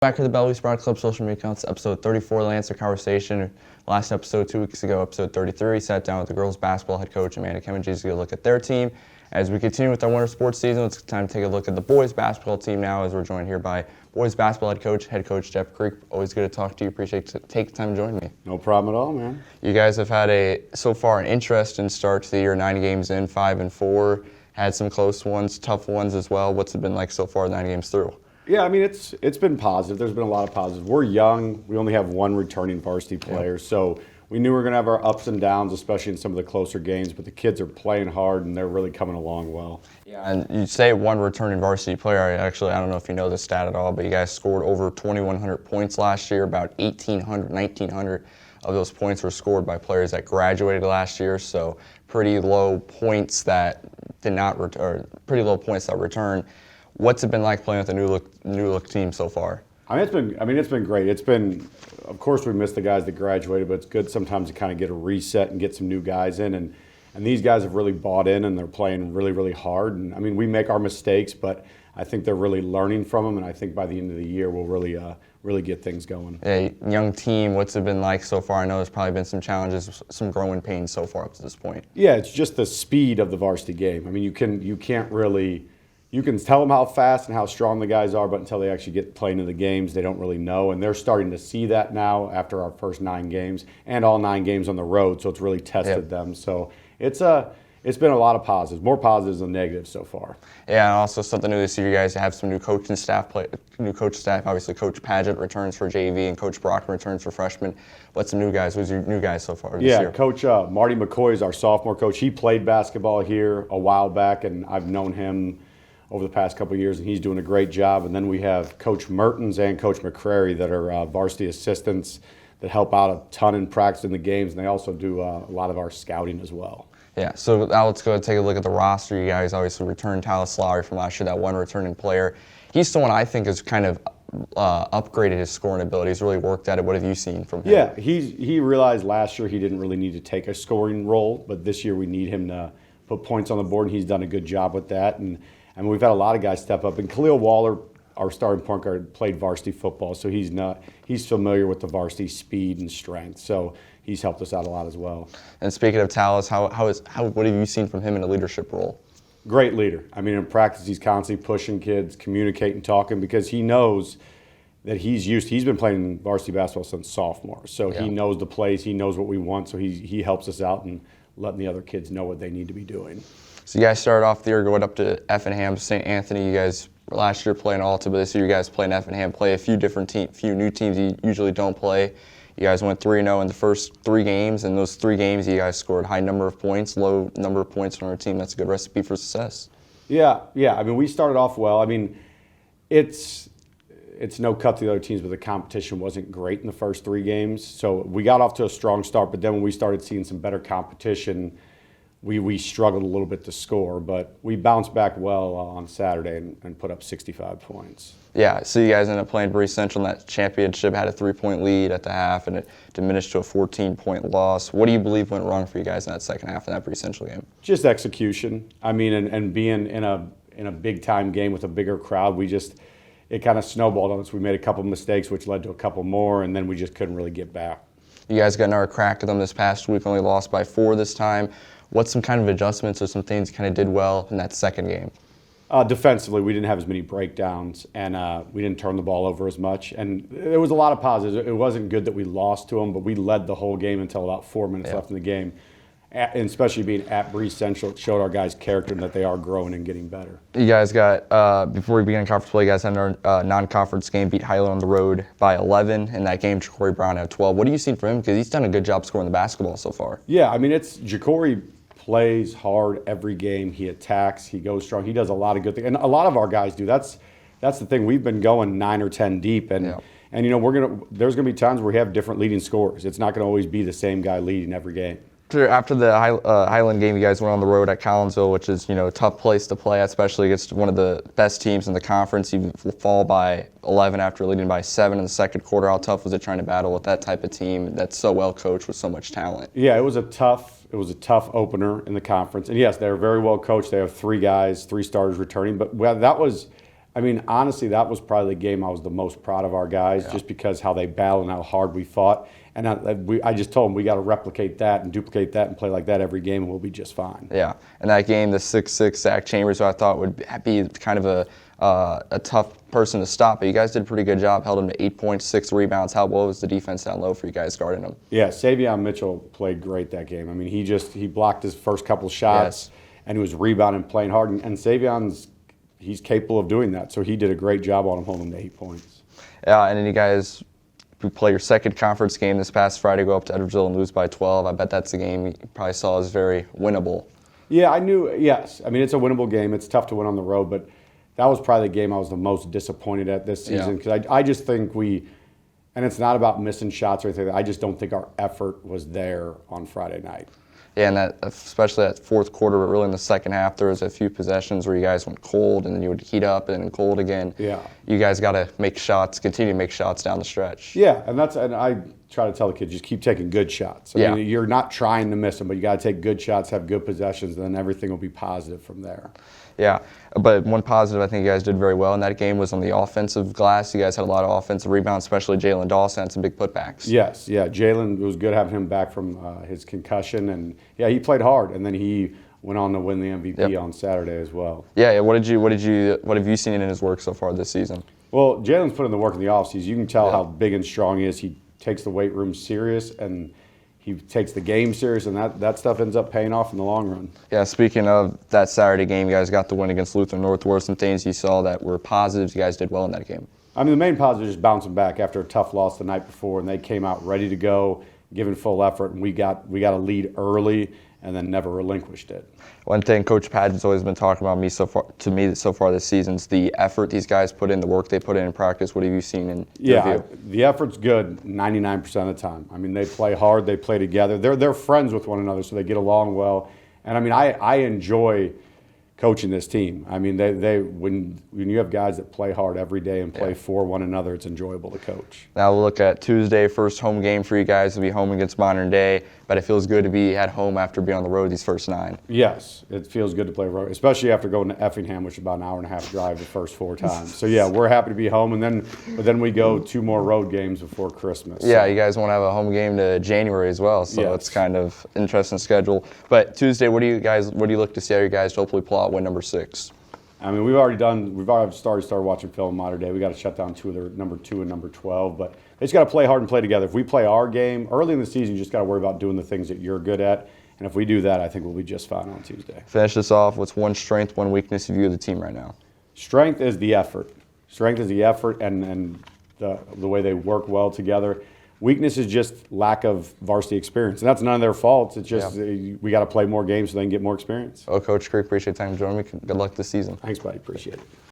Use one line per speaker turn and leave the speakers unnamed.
Back to the Belleville Sports Club social media accounts, episode 34, the Lancer Conversation. Last episode, 2 weeks ago, episode 33, sat down with the girls basketball head coach, Amanda Kemmergy, to get a look at their team. As we continue with our winter sports season, it's time to take a look at the boys basketball team now, as we're joined here by boys basketball head coach Jeff Creek. Always good to talk to you. Appreciate taking time to join me.
No problem at all, man.
You guys have had so far an interesting start to the year, 9 games in, 5-4. Had some close ones, tough ones as well. What's it been like so far, 9 games through?
Yeah, I mean, it's been positive. There's been a lot of positives. We're young. We only have one returning varsity player, so we knew we were going to have our ups and downs, especially in some of the closer games, but the kids are playing hard, and they're really coming along well.
Yeah, and you say one returning varsity player. I don't know if you know this stat at all, but you guys scored over 2,100 points last year. About 1,800, 1,900 of those points were scored by players that graduated last year, so pretty low points that did not return, pretty low points that return. What's it been like playing with a new look team so far?
It's been great. It's been, of course, we missed the guys that graduated, but it's good sometimes to kind of get a reset and get some new guys in. And these guys have really bought in, and they're playing really, really hard. And I mean, we make our mistakes, but I think they're really learning from them. And I think by the end of the year, we'll really get things going.
Yeah, young team. What's it been like so far? I know there's probably been some challenges, some growing pains so far up to this point.
Yeah, it's just the speed of the varsity game. I mean, you can tell them how fast and how strong the guys are, but until they actually get playing in the games, they don't really know. And they're starting to see that now after our first 9 games and all 9 games on the road. So it's really tested them. So it's been a lot of positives, more positives than negatives so far. Yeah,
and also something new this year, you guys have some new coaching staff. Obviously, Coach Paget returns for JV and Coach Brockman returns for freshman. What's some new guys? Who's your new guys so far this year?
Yeah, Coach Marty McCoy is our sophomore coach. He played basketball here a while back, and I've known him over the past couple of years, and he's doing a great job. And then we have Coach Mertens and Coach McCrary that are varsity assistants that help out a ton in practice in the games, and they also do a lot of our scouting as well.
Yeah, so now let's go and take a look at the roster. You guys obviously returned Talis Lowry from last year, that one returning player. He's someone I think has kind of upgraded his scoring ability. He's really worked at it. What have you seen from him?
Yeah, he realized last year he didn't really need to take a scoring role, but this year we need him to put points on the board, and he's done a good job with that. And we've had a lot of guys step up. And Khalil Waller, our starting point guard, played varsity football, so he's familiar with the varsity speed and strength. So he's helped us out a lot as well.
And speaking of Talis, what have you seen from him in a leadership role?
Great leader. I mean, in practice, he's constantly pushing kids, communicating, talking, because he knows that he's been playing varsity basketball since sophomore. So he knows the plays, he knows what we want, so he helps us out and letting the other kids know what they need to be doing.
So you guys started off the year going up to Effingham, St. Anthony. You guys last year playing Alta, but this year you guys playing Effingham, play a few new teams you usually don't play. You guys went 3-0 in the first 3 games, and those 3 games you guys scored high number of points, low number of points on our team. That's a good recipe for success.
Yeah. I mean, we started off well. I mean, it's no cut to the other teams, but the competition wasn't great in the first 3 games. So we got off to a strong start, but then when we started seeing some better competition, we struggled a little bit to score, but we bounced back well on Saturday and put up 65 points.
Yeah, so you guys ended up playing Bree Central in that championship, had a 3-point lead at the half, and it diminished to a 14-point loss. What do you believe went wrong for you guys in that second half of that Bree Central game?
Just execution. I mean, and being in a big-time game with a bigger crowd, it kind of snowballed on us. We made a couple mistakes, which led to a couple more, and then we just couldn't really get back.
You guys got another crack at them this past week, only lost by 4 this time. What's some kind of adjustments or some things you kind of did well in that second game?
Defensively, we didn't have as many breakdowns, and we didn't turn the ball over as much. And there was a lot of positives. It wasn't good that we lost to them, but we led the whole game until about 4 minutes left in the game. And especially being at Bree Central, it showed our guys' character and that they are growing and getting better.
You guys got, before we began conference play, you guys had our non-conference game, beat Highland on the road by 11. In that game, Ja'Cory Brown had 12. What have you seen from him? Because he's done a good job scoring the basketball so far.
Yeah, I mean, Ja'Cory plays hard every game. He attacks. He goes strong. He does a lot of good things. And a lot of our guys do. That's the thing. We've been going 9 or 10 deep. And you know, there's going to be times where we have different leading scorers. It's not going to always be the same guy leading every game.
After the Highland game, you guys went on the road at Collinsville, which is, a tough place to play, especially against one of the best teams in the conference. You fall by 11 after leading by 7 in the second quarter. How tough was it trying to battle with that type of team that's so well coached with so much talent?
Yeah, it was a tough opener in the conference. And yes, they're very well coached. They have 3 starters returning. But that was I mean, honestly, that was probably the game I was the most proud of our guys, just because how they battled and how hard we fought. And I just told them we got to replicate that and duplicate that and play like that every game, and we'll be just fine.
Yeah, and that game, the 6'6" Zach Chambers, who I thought would be kind of a tough person to stop, but you guys did a pretty good job, held him to 8 points, 6 rebounds. What was the defense down low for you guys guarding him?
Yeah, Savion Mitchell played great that game. I mean, he blocked his first couple shots, and he was rebounding, playing hard, and Savion's he's capable of doing that. So he did a great job on him, holding him to 8 points.
Yeah, and then you guys play your second conference game this past Friday, go up to Edwardsville and lose by 12. I bet that's a game you probably saw as very winnable.
Yeah, I knew, yes. I mean, it's a winnable game. It's tough to win on the road, but that was probably the game I was the most disappointed at this season, because I just think and it's not about missing shots or anything, I just don't think our effort was there on Friday night.
Yeah, and that, especially that fourth quarter, but really in the second half, there was a few possessions where you guys went cold, and then you would heat up and then cold again.
Yeah.
You guys got to make shots, continue to make shots down the stretch.
Yeah, and I try to tell the kids, just keep taking good shots. I mean, you're not trying to miss them, but you got to take good shots, have good possessions, and then everything will be positive from there.
Yeah, but one positive I think you guys did very well in that game was on the offensive glass. You guys had a lot of offensive rebounds, especially Jalen Dawson had some big putbacks.
Yes, yeah, Jalen, it was good having him back from his concussion, and yeah, he played hard, and then he went on to win the MVP on Saturday as well.
Yeah, what have you seen in his work so far this season?
Well, Jalen's put in the work in the offseason. You can tell how big and strong he is. He takes the weight room serious, and he takes the game serious, and that stuff ends up paying off in the long run.
Yeah, speaking of that Saturday game, you guys got the win against Lutheran North. What were some things you saw that were positives? You guys did well in that game.
I mean, the main positive is just bouncing back after a tough loss the night before, and they came out ready to go, giving full effort, and we got a lead early and then never relinquished it.
One thing Coach Padgett's always been talking about so far this season is the effort these guys put in, the work they put in practice. What have you seen in your view?
The effort's good 99% of the time. I mean, they play hard, they play together. They're friends with one another, so they get along well. And I mean, I enjoy coaching this team. I mean, when you have guys that play hard every day and play for one another, it's enjoyable to coach.
Now we'll look at Tuesday, first home game for you guys to be home against Mater Dei, but it feels good to be at home after being on the road these first 9.
Yes, it feels good to play road, especially after going to Effingham, which is about an hour and a half drive the first 4 times. So yeah, we're happy to be home, but then we go 2 more road games before Christmas.
Yeah, you guys want to have a home game to January as well, so it's kind of interesting schedule. But Tuesday, what do you look to see how you guys hopefully pull out win number 6?
I mean, we've already started watching film Mater Dei. We got to shut down 2 of their number 2 and number 12, but they just got to play hard and play together. If we play our game early in the season, you just got to worry about doing the things that you're good at, and if we do that, I think we'll be just fine on Tuesday.
Finish this off. What's one strength, one weakness you view of the team right now?
Strength is the effort. Strength is the effort and the way they work well together. Weakness is just lack of varsity experience, and that's none of their faults. It's just we got to play more games so they can get more experience.
Well, Coach Creek, appreciate the time to join me. Good luck this season.
Thanks, buddy. Appreciate it.